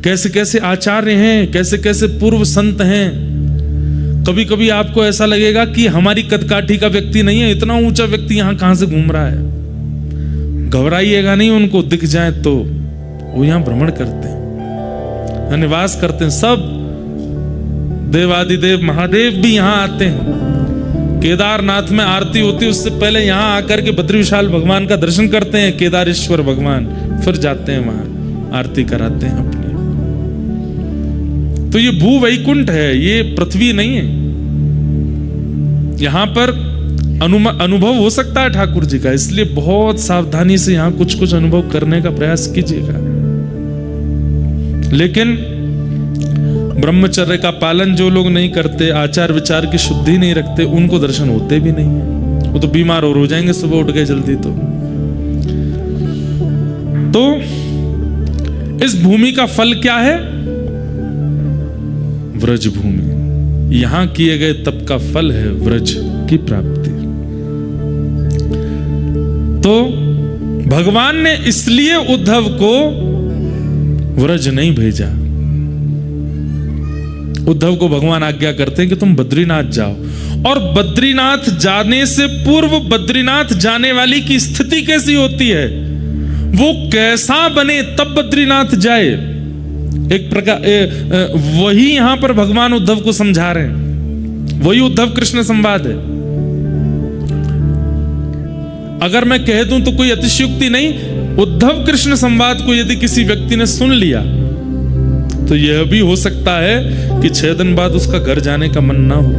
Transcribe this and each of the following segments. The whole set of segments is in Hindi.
कैसे कैसे आचार्य हैं, कैसे कैसे पूर्व संत हैं। कभी कभी आपको ऐसा लगेगा कि हमारी कदकाठी का व्यक्ति नहीं है, इतना ऊंचा व्यक्ति यहां कहां से घूम रहा है। घबराइएगा नहीं, उनको दिख जाए तो वो यहां भ्रमण करते हैं, निवास करते हैं। सब देवादिदेव महादेव भी यहां आते हैं। केदारनाथ में आरती होती है, उससे पहले यहां आकर के बद्री विशाल भगवान का दर्शन करते हैं, केदारेश्वर भगवान, फिर जाते हैं वहां आरती कराते हैं अपनी। तो ये भू वैकुंठ है, ये पृथ्वी नहीं है। यहां पर अनुभव हो सकता है ठाकुर जी का, इसलिए बहुत सावधानी से यहां कुछ कुछ अनुभव करने का प्रयास कीजिएगा। लेकिन ब्रह्मचर्य का पालन जो लोग नहीं करते, आचार विचार की शुद्धि नहीं रखते, उनको दर्शन होते भी नहीं है। वो तो बीमार और हो जाएंगे सुबह उठ गए जल्दी। तो इस भूमि का फल क्या है? व्रज भूमि। यहां किए गए तप का फल है व्रज की प्राप्ति। तो भगवान ने इसलिए उद्धव को व्रज नहीं भेजा। उद्धव को भगवान आज्ञा करते हैं कि तुम बद्रीनाथ जाओ, और बद्रीनाथ जाने से पूर्व बद्रीनाथ जाने वाली की स्थिति कैसी होती है, वो कैसा बने तब बद्रीनाथ जाए। एक प्रकार वही यहां पर भगवान उद्धव को समझा रहे हैं, वही उद्धव कृष्ण संवाद है। अगर मैं कह दूं तो कोई अतिशयोक्ति नहीं। उद्धव कृष्ण संवाद को यदि किसी व्यक्ति ने सुन लिया तो यह भी हो सकता है कि 6 दिन बाद उसका घर जाने का मन ना हो।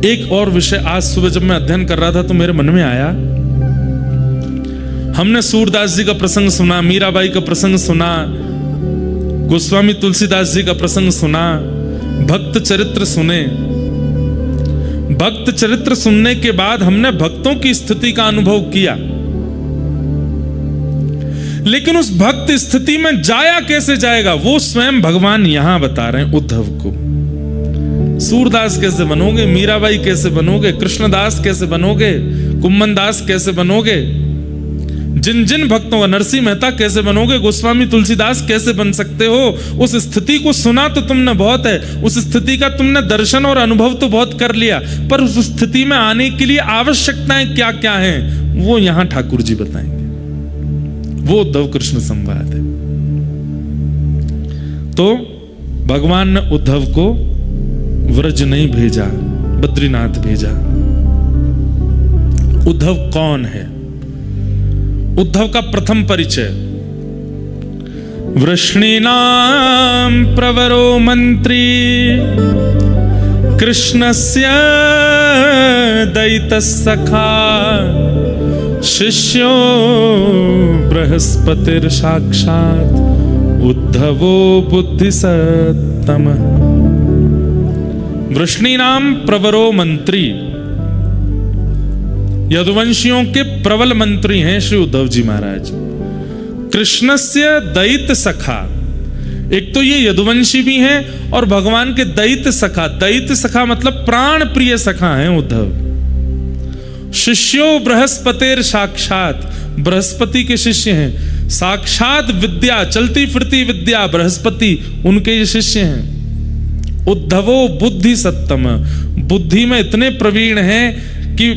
एक और विषय आज सुबह जब मैं अध्ययन कर रहा था तो मेरे मन में आया। हमने सूरदास जी का प्रसंग सुना, मीराबाई का प्रसंग सुना, गोस्वामी तुलसीदास जी का प्रसंग सुना, भक्त चरित्र सुने। भक्त चरित्र सुनने के बाद हमने भक्तों की स्थिति का अनुभव किया, लेकिन उस भक्त स्थिति में जाया कैसे जाएगा वो स्वयं भगवान यहां बता रहे हैं उद्धव को। सूरदास कैसे बनोगे, मीराबाई कैसे बनोगे, कृष्णदास कैसे बनोगे, कुम्मनदास कैसे बनोगे, जिन जिन भक्तों का, नरसिंह मेहता कैसे बनोगे, गोस्वामी तुलसीदास कैसे बन सकते हो। उस स्थिति को सुना तो तुमने बहुत है, उस स्थिति का तुमने दर्शन और अनुभव तो बहुत कर लिया, पर उस स्थिति में आने के लिए आवश्यकताएं क्या क्या हैं वो यहां ठाकुर जी बताएंगे। वो उद्धव कृष्ण संवाद है। तो भगवान ने उद्धव को व्रज नहीं भेजा, बद्रीनाथ भेजा। उद्धव कौन है? उद्धव का प्रथम परिचय, वृष्णीनां प्रवरो मंत्री कृष्णस्य दैतसखा शिष्यो बृहस्पतिर साक्षात् उद्धवो बुद्धिसत्तमः। वृष्णीनाम प्रवरो मंत्री, यदुवंशियों के प्रबल मंत्री हैं श्री उद्धव जी महाराज। कृष्णस्य दैत सखा, एक तो ये यदुवंशी भी हैं और भगवान के दैत सखा। दैत सखा मतलब प्राण प्रिय सखा हैं उद्धव। शिष्यो बृहस्पतिर साक्षात, बृहस्पति के शिष्य हैं। साक्षात विद्या, चलती फिरती विद्या, बृहस्पति उनके ये शिष्य हैं। उद्धवो बुद्धि सत्तम, बुद्धि में इतने प्रवीण हैं कि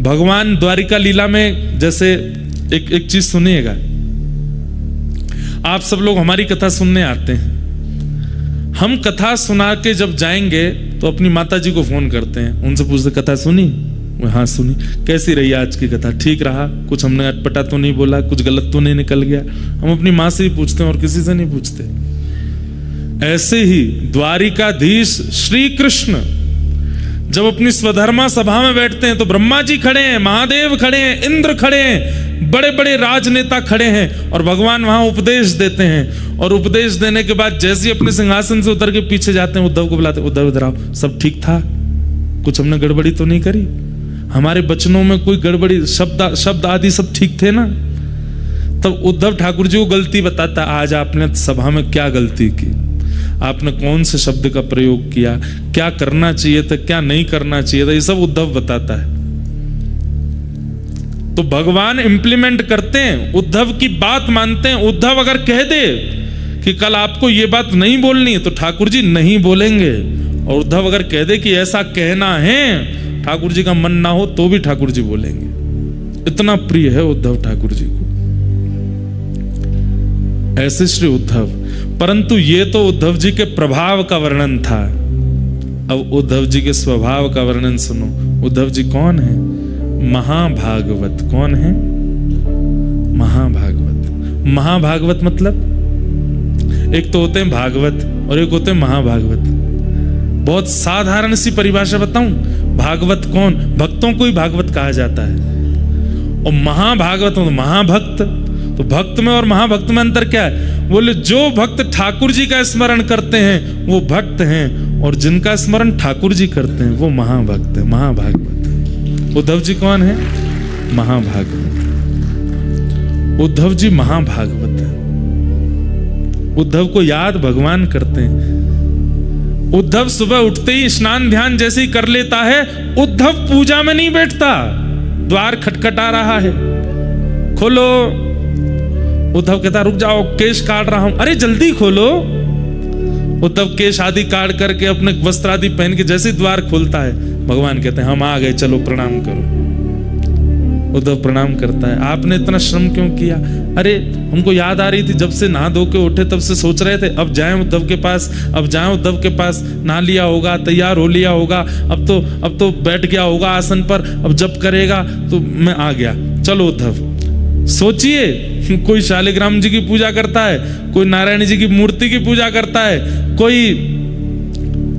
भगवान द्वारिका लीला में जैसे एक चीज सुनिएगा। आप सब लोग हमारी कथा सुनने आते हैं, हम कथा सुना के जब जाएंगे तो अपनी माता जी को फोन करते हैं, उनसे पूछते कथा सुनी? हाँ सुनी। कैसी रही आज की कथा? ठीक रहा? कुछ हमने अटपटा तो नहीं बोला? कुछ गलत तो नहीं निकल गया? हम अपनी माँ से ही पूछते हैं और किसी से नहीं पूछते। ऐसे ही द्वारिकाधीश श्री कृष्ण जब अपनी स्वधर्मा सभा में बैठते हैं तो ब्रह्मा जी खड़े हैं, महादेव खड़े हैं, इंद्र खड़े हैं, बड़े बड़े राजनेता खड़े हैं, और भगवान वहां उपदेश देते हैं। और उपदेश देने के बाद जैसे ही अपने सिंहासन से उतर के पीछे जाते हैं, उद्धव को बुलाते, उद्धव इधर आओ, सब ठीक था? कुछ हमने गड़बड़ी तो नहीं करी? हमारे वचनों में कोई गड़बड़ी, शब्द आदि सब ठीक थे ना? तब उद्धव ठाकुर जी को गलती बताता, आज आपने सभा में क्या गलती की, आपने कौन से शब्द का प्रयोग किया, क्या करना चाहिए था, क्या नहीं करना चाहिए था, ये सब उद्धव बताता है। तो भगवान इंप्लीमेंट करते हैं, उद्धव की बात मानते हैं। उद्धव अगर कह दे कि कल आपको ये बात नहीं बोलनी तो ठाकुर जी नहीं बोलेंगे, और उद्धव अगर कह दे कि ऐसा कहना है, ठाकुर जी का मन ना हो तो भी ठाकुर जी बोलेंगे। इतना प्रिय है उद्धव ठाकुर जी को। ऐसे श्री उद्धव। परंतु ये तो उद्धव जी के प्रभाव का वर्णन था। अब उद्धव जी के स्वभाव का वर्णन सुनो। उद्धव जी कौन है? महाभागवत। कौन है? महाभागवत। महाभागवत मतलब एक तो होते हैं भागवत और एक होते हैं महाभागवत। बहुत साधारण सी परिभाषा बताऊं, भागवत कौन? भक्तों को ही भागवत कहा जाता है। और महाभागवत तो महाभक्त। तो भक्त में और महाभक्त में अंतर क्या है? बोले जो भक्त ठाकुर जी का स्मरण करते हैं वो भक्त हैं, और जिनका स्मरण ठाकुर जी करते हैं वो महाभक्त है, महाभागवत। उद्धव जी कौन है? महाभागवत। उद्धव जी महाभागवत है। उद्धव को याद भगवान करते हैं। उद्धव सुबह उठते ही स्नान ध्यान जैसे ही कर लेता है, उद्धव पूजा में नहीं बैठता। द्वार खटखटा रहा है, खोलो। उद्धव कहता रुक जाओ, केश काट रहा हूं। अरे जल्दी खोलो। उद्धव केश आदि काट करके अपने वस्त्र आदि पहन के जैसे द्वार खोलता है, भगवान कहते हैं हम आ गए, चलो प्रणाम करो। उद्धव प्रणाम करता है। आपने इतना श्रम क्यों किया? अरे हमको याद आ रही थी, जब से नहा धो के उठे तब से सोच रहे थे अब जाएं उद्धव के पास, अब जाएं उद्धव के पास। नहा लिया होगा, तैयार हो लिया होगा, अब तो बैठ गया होगा आसन पर, अब जब करेगा तो मैं आ गया। चलो उद्धव। सोचिए, कोई शालिग्राम जी की पूजा करता है, कोई नारायण जी की मूर्ति की पूजा करता है, कोई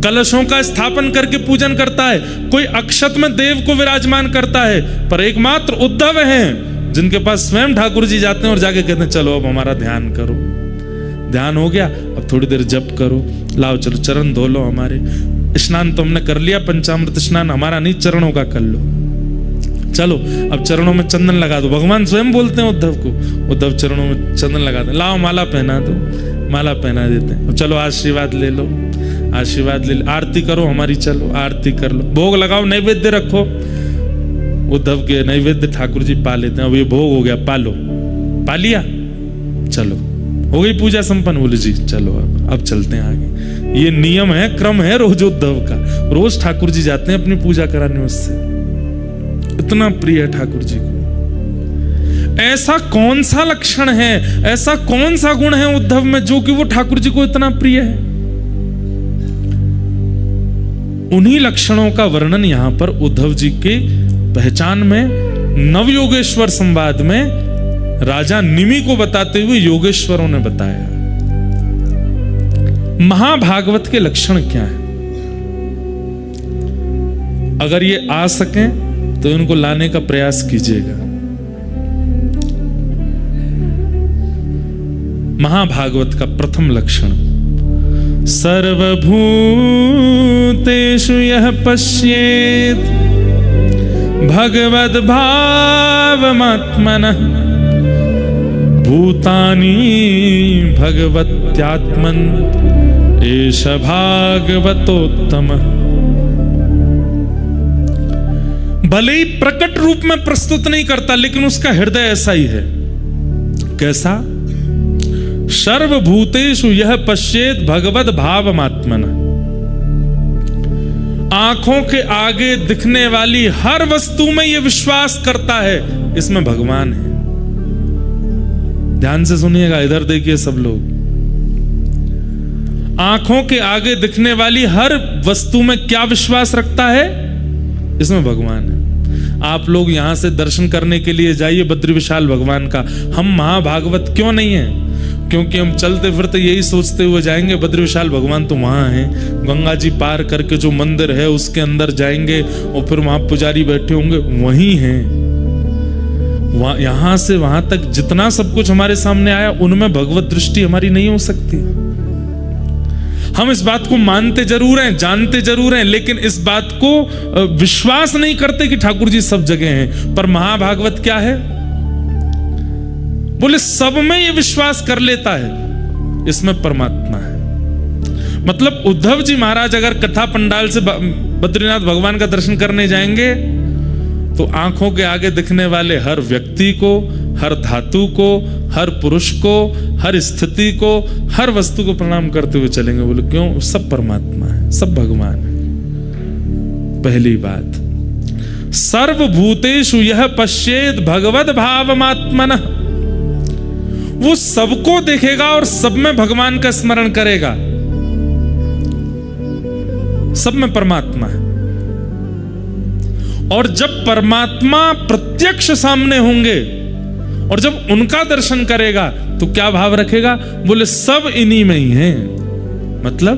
कलशों का स्थापन करके पूजन करता है, कोई अक्षत में देव को विराजमान करता है, पर एकमात्र उद्धव हैं जिनके पास स्वयं ठाकुर जी जाते हैं और जाके कहते हैं चलो अब हमारा ध्यान करो। ध्यान हो गया, अब थोड़ी देर जप करो, लाओ चलो चरण धो लो हमारे। स्नान तो हमने कर लिया, पंचामृत स्नान हमारा नहीं, चरणों का कर लो। चलो अब चरणों में चंदन लगा दो। भगवान स्वयं बोलते हैं उद्धव को। उद्धव चरणों में चंदन लगा दो, लाओ माला पहना दो। माला पहना देते हैं। अब चलो आशीर्वाद ले लो, आशीर्वाद ले लो। आरती करो हमारी, चलो आरती कर लो। भोग लगाओ, नैवेद्य रखो। उद्धव के नैवेद्य ठाकुर जी पा लेते हैं। अब ये भोग हो गया, पालो। पा लिया, चलो हो गई पूजा संपन्न। बोले जी चलो अब चलते हैं आगे। ये नियम है, क्रम है रोज उद्धव का। रोज ठाकुर जी जाते हैं अपनी पूजा कराने उससे। इतना प्रिय है ठाकुर जी को। ऐसा कौन सा लक्षण है, ऐसा कौन सा गुण है उद्धव में जो कि वो ठाकुर जी को इतना प्रिय है? उन्हीं लक्षणों का वर्णन यहां पर उद्धव जी के पहचान में नवयोगेश्वर संवाद में राजा निमि को बताते हुए योगेश्वरों ने बताया। महाभागवत के लक्षण क्या है? अगर ये आ सकें तो इनको लाने का प्रयास कीजिएगा। महाभागवत का प्रथम लक्षण, सर्वभूतेषु यः पश्येत् भगवद् भावमात्मनः भूतानि भगवत्यात्मन् एष भागवतोत्तमः। भले ही प्रकट रूप में प्रस्तुत नहीं करता, लेकिन उसका हृदय ऐसा ही है। कैसा? सर्वभूतेषु यह पश्येत भगवद भावमात्मनः। आंखों के आगे दिखने वाली हर वस्तु में यह विश्वास करता है इसमें भगवान है। ध्यान से सुनिएगा, इधर देखिए सब लोग। आंखों के आगे दिखने वाली हर वस्तु में क्या विश्वास रखता है? इसमें भगवान है। आप लोग यहां से दर्शन करने के लिए जाइए बद्री विशाल भगवान का। हम महाभागवत क्यों नहीं है? क्योंकि हम चलते फिरते यही सोचते हुए जाएंगे बद्री विशाल भगवान तो वहां है। गंगा जी पार करके जो मंदिर है उसके अंदर जाएंगे और फिर वहां पुजारी बैठे होंगे, वहीं हैं। यहां से वहां तक जितना सब कुछ हमारे सामने आया, उनमें भगवत दृष्टि हमारी नहीं हो सकती। हम इस बात को मानते जरूर हैं, जानते जरूर हैं, लेकिन इस बात को विश्वास नहीं करते कि ठाकुर जी सब जगह हैं। पर महाभागवत क्या है? बोले सब में ये विश्वास कर लेता है, इसमें परमात्मा है। मतलब उद्धव जी महाराज अगर कथा पंडाल से बद्रीनाथ भगवान का दर्शन करने जाएंगे तो आंखों के आगे दिखने वाले हर व्यक्ति को, हर धातु को, हर पुरुष को, हर स्थिति को, हर वस्तु को प्रणाम करते हुए चलेंगे। बोले क्यों? सब परमात्मा है, सब भगवान है। पहली बात, सर्वभूतेषु यह पश्येत भगवद भावमात्मनः, वो सबको देखेगा और सब में भगवान का स्मरण करेगा। सब में परमात्मा है। और जब परमात्मा प्रत्यक्ष सामने होंगे और जब उनका दर्शन करेगा तो क्या भाव रखेगा? बोले सब इन्हीं में ही हैं। मतलब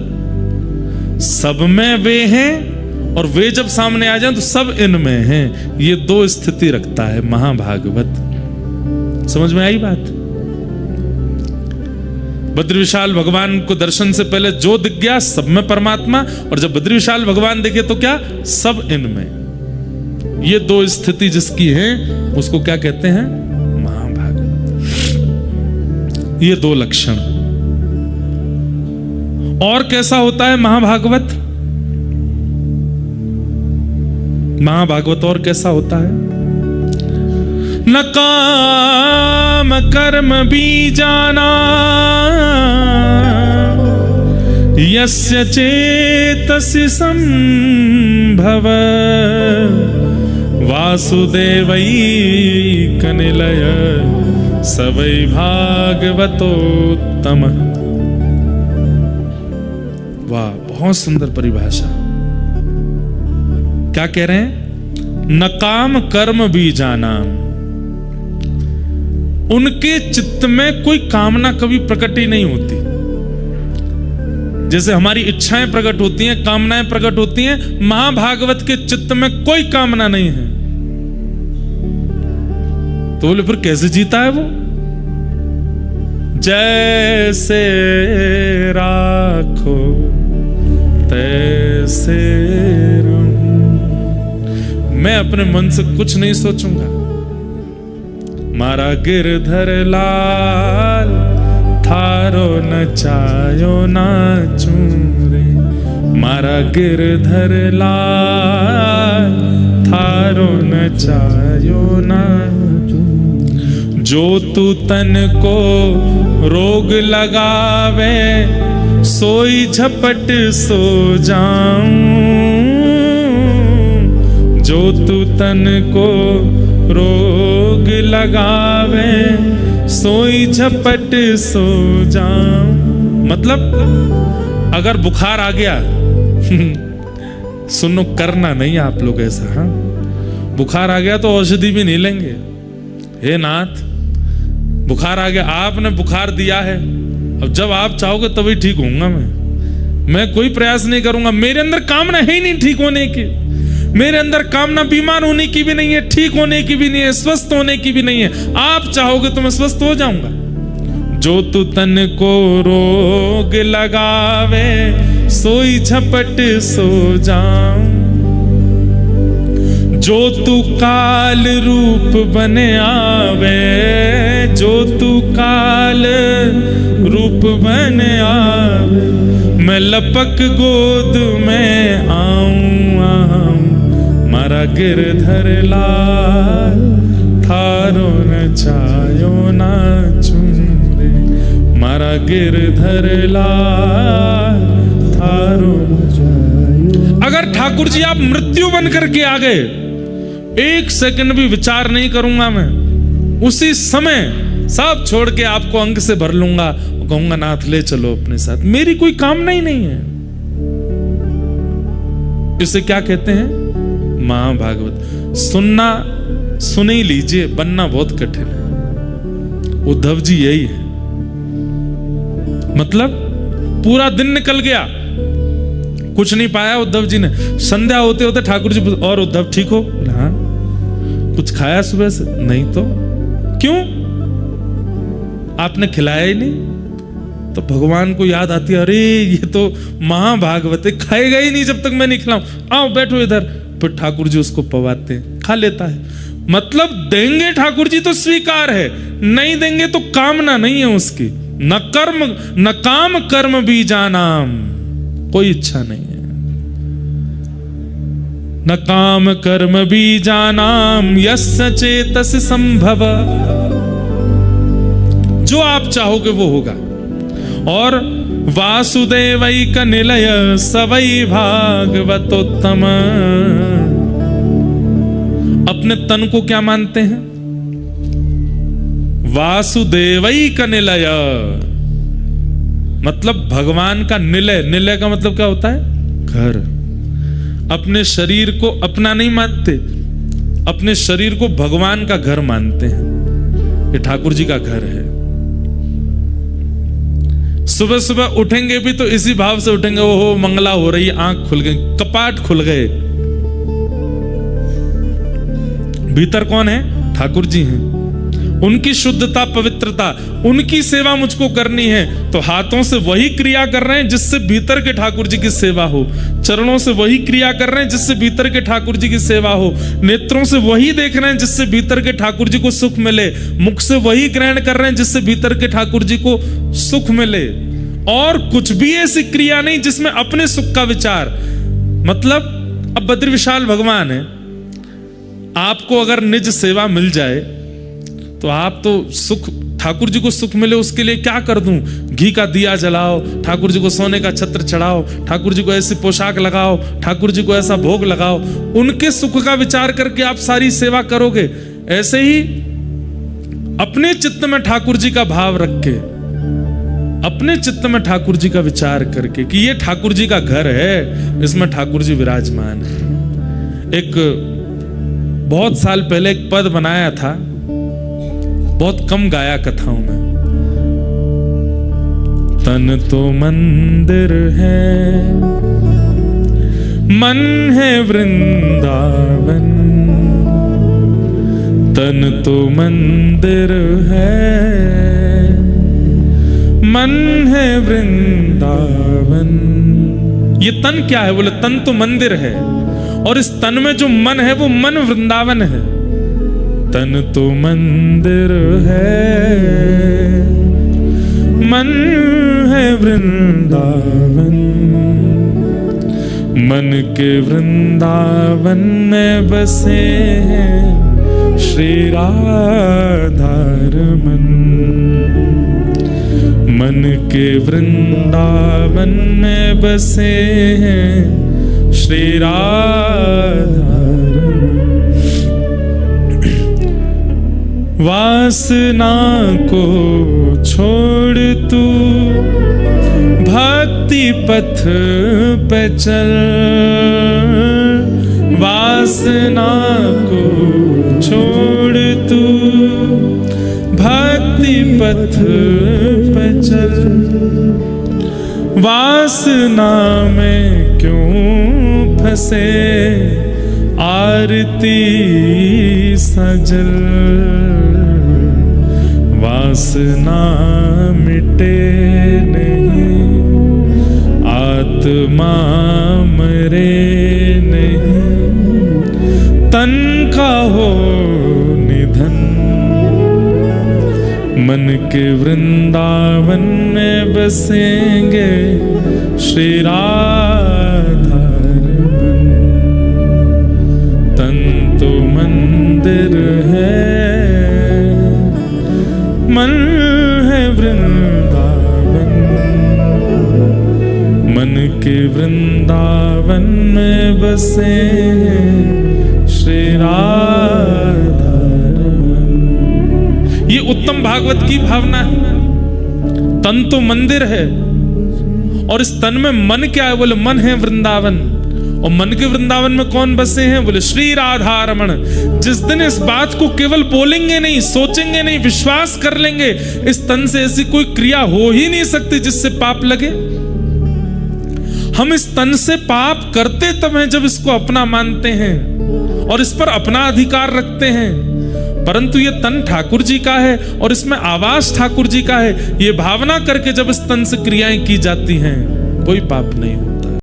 सब में वे हैं और वे जब सामने आ जाएं तो सब इनमें हैं। ये दो स्थिति रखता है महाभागवत। समझ में आई बात? बद्री विशाल भगवान को दर्शन से पहले जो दिख गया सब में परमात्मा, और जब बद्री विशाल भगवान देखे तो क्या? सब इनमें। ये दो स्थिति जिसकी है उसको क्या कहते हैं? महाभागवत। ये दो लक्षण। और कैसा होता है महाभागवत? महाभागवत और कैसा होता है? न काम कर्म बीजाना यस्य चेतसि संभव वासुदेवैकनिलय सवै भागवतोत्तम। वाह, बहुत सुंदर परिभाषा। क्या कह रहे हैं? न काम कर्म बीजानाम, उनके चित्त में कोई कामना कभी प्रकट ही नहीं होती। जैसे हमारी इच्छाएं प्रकट होती हैं, कामनाएं प्रकट होती हैं, महाभागवत के चित्त में कोई कामना नहीं है। तो बोले फिर कैसे जीता है वो? जैसे राखो तैसे रहूं, मैं अपने मन से कुछ नहीं सोचूंगा। मारा गिरधर लाल थारो नचायो नाचूं रे, मारा गिरधर लाल थारो नचायो नाचूं। जो तू तन को रोग लगावे सोई झपट सो जाऊं। जो तू तन को रोग लगावे सोई झपट सो जाऊं। मतलब अगर बुखार आ गया सुनो, करना नहीं आप लोग ऐसा। हाँ, बुखार आ गया तो औषधि भी नहीं लेंगे। हे नाथ, बुखार आ गया, आपने बुखार दिया है, अब जब आप चाहोगे तभी ठीक होऊंगा। मैं कोई प्रयास नहीं करूंगा। मेरे अंदर कामना है ही नहीं ठीक होने की। मेरे अंदर कामना बीमार होने की भी नहीं है, ठीक होने की भी नहीं है, स्वस्थ होने की भी नहीं है। आप चाहोगे तो मैं स्वस्थ हो जाऊंगा। जो तू तन को रोग लगावे सोई झपट सो जाऊं। जो तू काल रूप बने आवे, जो तू काल रूप बने आवे, मैं लपक गोद में आऊं आऊं। मारा गिरधर लाल थारो नचायो नाचूं रे, मारा गिरधर लाल थारो नचायो। अगर ठाकुर जी आप मृत्यु बन करके आ गए, एक सेकंड भी विचार नहीं करूंगा मैं, उसी समय सब छोड़ के आपको अंग से भर लूंगा, कहूंगा नाथ ले चलो अपने साथ। मेरी कोई कामना ही नहीं है। इसे क्या कहते हैं? महाभागवत। सुनना सुन ही लीजिए, बनना बहुत कठिन है। उद्धव जी यही है। मतलब पूरा दिन निकल गया, कुछ नहीं पाया उद्धव जी ने। संध्या होते होते ठाकुर जी, और उद्धव ठीक हो? हाँ। कुछ खाया सुबह से? नहीं। तो क्यों? आपने खिलाया ही नहीं। तो भगवान को याद आती है, अरे ये तो महाभागवत है, खाएगा ही नहीं जब तक मैं नहीं खिलाऊं। आओ बैठो इधर। फिर ठाकुर जी उसको पवाते हैं, खा लेता है। मतलब देंगे ठाकुर जी तो स्वीकार है, नहीं देंगे तो कामना नहीं है उसकी। न काम कर्म बीजानाम, कोई इच्छा नहीं है। न काम कर्म बीजानाम यस्य चेतस संभव। जो आप चाहोगे वो होगा। और वासुदेवैक निलय सवै भागवतोत्तम। अपने तन को क्या मानते हैं? वासुदेवैक निलय, मतलब भगवान का निलय। निलय का मतलब क्या होता है? घर। अपने शरीर को अपना नहीं मानते, अपने शरीर को भगवान का घर मानते हैं। ये ठाकुर जी का घर है। सुबह सुबह उठेंगे भी तो इसी भाव से उठेंगे, ओहो मंगला हो रही, आंख खुल गई, कपाट खुल गए। भीतर कौन है? ठाकुर जी हैं। उनकी शुद्धता, पवित्रता, उनकी सेवा मुझको करनी है, तो हाथों से वही क्रिया कर रहे हैं जिससे भीतर के ठाकुर जी की सेवा हो। चरणों से वही क्रिया कर रहे हैं जिससे भीतर के ठाकुर जी की सेवा हो। नेत्रों से वही देख रहे हैं जिससे भीतर के ठाकुर जी को सुख मिले। मुख से वही ग्रहण कर रहे हैं जिससे भीतर के ठाकुर जी को सुख मिले। और कुछ भी ऐसी क्रिया नहीं जिसमें अपने सुख का विचार। मतलब अब बद्री विशाल भगवान है, आपको अगर निज सेवा मिल जाए तो आप तो सुख, ठाकुर जी को सुख मिले उसके लिए क्या कर दूं? घी का दिया जलाओ, ठाकुर जी को सोने का छत्र चढ़ाओ, ठाकुर जी को ऐसी पोशाक लगाओ, ठाकुर जी को ऐसा भोग लगाओ। उनके सुख का विचार करके आप सारी सेवा करोगे। ऐसे ही अपने चित्त में ठाकुर जी का भाव रख के, अपने चित्त में ठाकुर जी का विचार करके कि ये ठाकुर जी का घर है, इसमें ठाकुर जी विराजमान है। एक बहुत साल पहले एक पद बनाया था, बहुत कम गाया कथाओं में। तन तो मंदिर है, मन है वृंदावन। तन तो मंदिर है, मन है वृंदावन। ये तन क्या है? बोले तन तो मंदिर है, और इस तन में जो मन है वो मन वृंदावन है। तन तो मंदिर है, मन है वृंदावन। मन के वृंदावन में बसे हैं श्री राधा रमन। मन के वृंदावन में बसे हैं श्री राधा। वासना को छोड़ तू भक्ति पथ पे चल। वासना को छोड़ तू भक्ति पथ पे चल। वासना में क्यों फंसे आरती सजल। वासना मिटे नहीं, आत्मा मरे नहीं। तन का हो निधन, मन के वृंदावन में बसेंगे श्री राधा रमन। तन तो मंदिर है, मन है वृंदावन। मन के वृंदावन में बसे हैं श्री राधा रमन। ये उत्तम भागवत की भावना है। तन तो मंदिर है, और इस तन में मन क्या है? बोले मन है वृंदावन। और मन के वृंदावन में कौन बसे हैं? बोले श्री राधा रमण। जिस दिन इस बात को केवल बोलेंगे नहीं, सोचेंगे नहीं, विश्वास कर लेंगे, इस तन से ऐसी कोई क्रिया हो ही नहीं सकती जिससे पाप लगे। हम इस तन से पाप करते तब हैं जब इसको अपना मानते हैं और इस पर अपना अधिकार रखते हैं। परंतु ये तन ठाकुर जी का है और इसमें आवास ठाकुर जी का है, ये भावना करके जब इस तन से क्रियाएं की जाती हैं, कोई पाप नहीं होता।